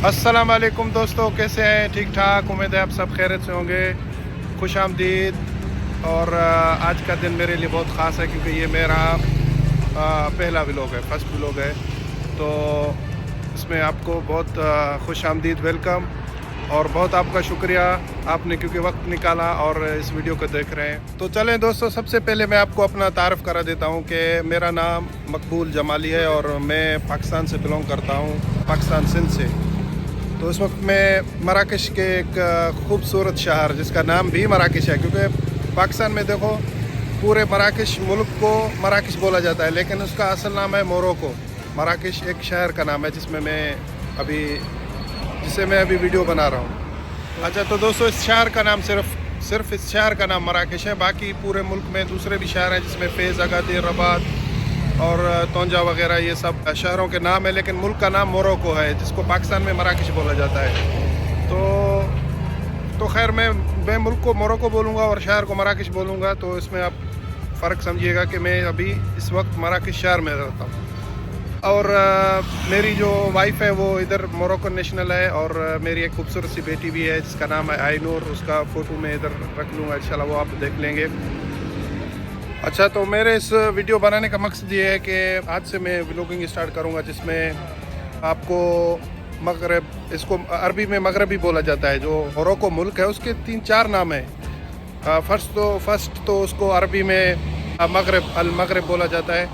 अस्सलाम वालेकुम दोस्तों, कैसे हैं? ठीक ठाक, उम्मीद है आप सब खैरियत से होंगे। खुश आमदीद। और आज का दिन मेरे लिए बहुत ख़ास है क्योंकि ये मेरा पहला व्लॉग है, फर्स्ट व्लॉग है। तो इसमें आपको बहुत खुश आमदीद वेलकम और बहुत आपका शुक्रिया आपने क्योंकि वक्त निकाला और इस वीडियो को देख रहे हैं। तो चलें दोस्तों, सबसे पहले मैं आपको अपना तारफ़ करा देता हूँ कि मेरा नाम मकबूल जमाली है और मैं पाकिस्तान से बिलोंग करता हूँ, पाकिस्तान सिंध से। तो इस वक्त मैं मराकश के एक खूबसूरत शहर जिसका नाम भी मराकश है, क्योंकि पाकिस्तान में देखो पूरे मराकश मुल्क को मराकश बोला जाता है, लेकिन उसका असल नाम है मोरक्को। मराकश एक शहर का नाम है जिससे मैं अभी वीडियो बना रहा हूँ। अच्छा, तो दोस्तों इस शहर का नाम सिर्फ इस शहर का नाम मराकश है। बाकी पूरे मुल्क में दूसरे भी शहर हैं जिसमें फैज़, अगादिर, रबात और तोंजा वगैरह ये सब शहरों के नाम है, लेकिन मुल्क का नाम मोरक्को है जिसको पाकिस्तान में मराकश बोला जाता है। तो खैर मैं मुल्क को मोरक्को बोलूँगा और शहर को मराकश बोलूँगा, तो इसमें आप फ़र्क समझिएगा कि मैं अभी इस वक्त मराकश शहर में रहता हूँ। और मेरी जो वाइफ है वो इधर मोरक्को नेशनल है और मेरी एक खूबसूरत सी बेटी भी है जिसका नाम है आइनूर। उसका फ़ोटो मैं इधर रख लूँगा, इंशाल्लाह वो आप देख लेंगे। अच्छा, तो मेरे इस वीडियो बनाने का मकसद ये है कि आज से मैं व्लॉगिंग स्टार्ट करूँगा जिसमें आपको मगरब, इसको अरबी में मगरबी बोला जाता है, जो मोरक्को मुल्क है उसके 3-4 नाम हैं। फर्स्ट तो उसको अरबी में मगरब, अल मगरब बोला जाता है।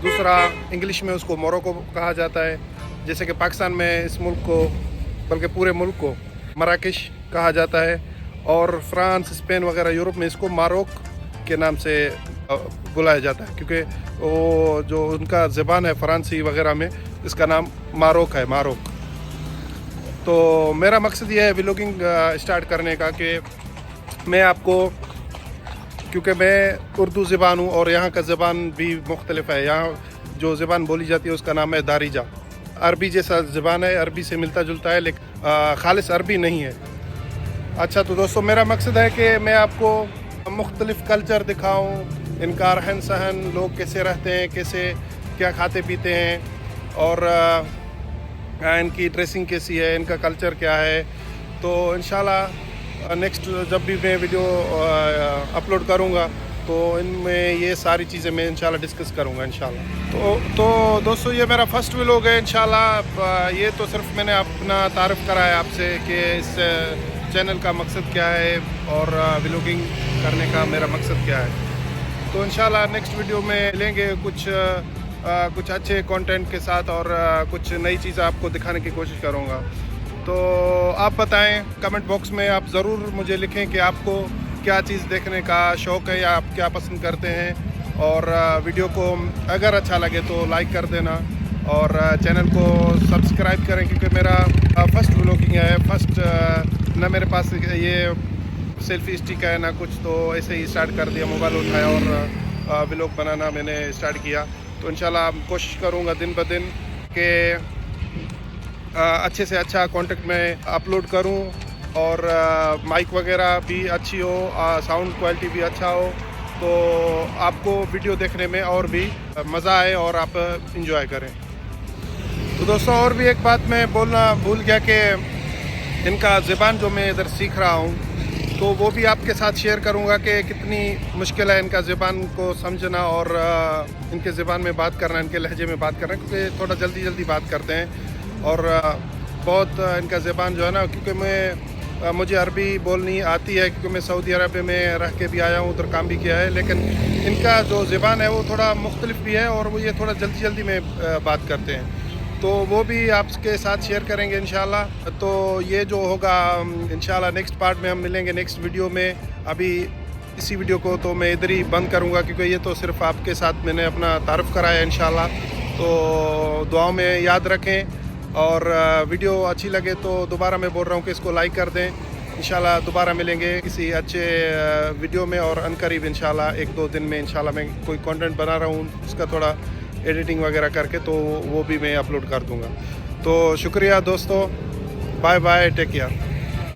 दूसरा इंग्लिश में उसको मोरक्को कहा जाता है, जैसे कि पाकिस्तान में इस मुल्क को, बल्कि पूरे मुल्क को मराकश कहा जाता है। और फ्रांस, स्पेन वगैरह यूरोप में इसको मारोक के नाम से बुलाया जाता है, क्योंकि वो जो उनका ज़बान है फ़रांसी वगैरह में, इसका नाम मारोक है, मारोक। तो मेरा मकसद ये है व्लॉगिंग स्टार्ट करने का कि मैं आपको, क्योंकि मैं उर्दू ज़बान हूँ और यहाँ का ज़बान भी मुख्तलिफ है। यहाँ जो ज़बान बोली जाती है उसका नाम है दारिजा। अरबी जैसा ज़बान है, अरबी से मिलता जुलता है, लेकिन खालिस अरबी नहीं है। अच्छा, तो दोस्तों मेरा मकसद है कि मैं आपको मुख्तलिफ कल्चर दिखाऊँ, इनका रहन सहन, लोग कैसे रहते हैं, कैसे क्या खाते पीते हैं और इनकी ड्रेसिंग कैसी है, इनका कल्चर क्या है। तो इंशाल्लाह नेक्स्ट जब भी मैं वीडियो अपलोड करूँगा तो इनमें ये सारी चीज़ें मैं इंशाल्लाह डिस्कस करूँगा इंशाल्लाह। तो दोस्तों ये मेरा फर्स्ट व्लॉग है इंशाल्लाह। ये तो सिर्फ मैंने अपना तारफ़ करा है आपसे कि इस चैनल का मकसद क्या है और व्लॉगिंग करने का मेरा मकसद क्या है। तो इंशाल्लाह नेक्स्ट वीडियो में मिलेंगे कुछ अच्छे कंटेंट के साथ और कुछ नई चीज़ें आपको दिखाने की कोशिश करूँगा। तो आप बताएं कमेंट बॉक्स में, आप ज़रूर मुझे लिखें कि आपको क्या चीज़ देखने का शौक़ है या आप क्या पसंद करते हैं। और वीडियो को अगर अच्छा लगे तो लाइक कर देना और चैनल को सब्सक्राइब करें, क्योंकि मेरा फर्स्ट व्लॉगिंग है। ना मेरे पास ये सेल्फी स्टिक है ना कुछ, तो ऐसे ही स्टार्ट कर दिया, मोबाइल उठाया और व्लॉग बनाना मैंने स्टार्ट किया। तो इंशाल्लाह कोशिश करूँगा दिन ब दिन कि अच्छे से अच्छा कंटेंट में अपलोड करूं और माइक वगैरह भी अच्छी हो, साउंड क्वालिटी भी अच्छा हो, तो आपको वीडियो देखने में और भी मज़ा आए और आप इंजॉय करें। तो दोस्तों और भी एक बात मैं बोलना भूल गया कि इनका ज़बान जो मैं इधर सीख रहा हूं, तो वो भी आपके साथ शेयर करूंगा कि कितनी मुश्किल है इनका ज़बान को समझना और इनके ज़बान में बात करना, इनके लहजे में बात करना, क्योंकि थोड़ा जल्दी बात करते हैं और बहुत इनका ज़बान जो है ना, क्योंकि मुझे अरबी बोलनी आती है क्योंकि मैं सऊदी अरब में रह के भी आया हूँ, उधर काम भी किया है, लेकिन इनका जो ज़बान है वो थोड़ा मुख्तलिफ भी है और वो ये थोड़ा जल्दी में बात करते हैं। तो वो भी आपके साथ शेयर करेंगे इंशाल्लाह। तो ये जो होगा इंशाल्लाह नेक्स्ट पार्ट में हम मिलेंगे नेक्स्ट वीडियो में। अभी इसी वीडियो को तो मैं इधर ही बंद करूँगा क्योंकि ये तो सिर्फ आपके साथ मैंने अपना तारफ़ कराया इंशाल्लाह। तो दुआओं में याद रखें और वीडियो अच्छी लगे तो दोबारा मैं बोल रहा हूँ कि इसको लाइक कर दें। इंशाल्लाह दोबारा मिलेंगे किसी अच्छे वीडियो में और अनकरीब इंशाल्लाह 1-2 दिन में इंशाल्लाह मैं कोई कंटेंट बना रहा हूँ, उसका थोड़ा एडिटिंग वगैरह करके तो वो भी मैं अपलोड कर दूँगा। तो शुक्रिया दोस्तों, बाय बाय, टेक केयर।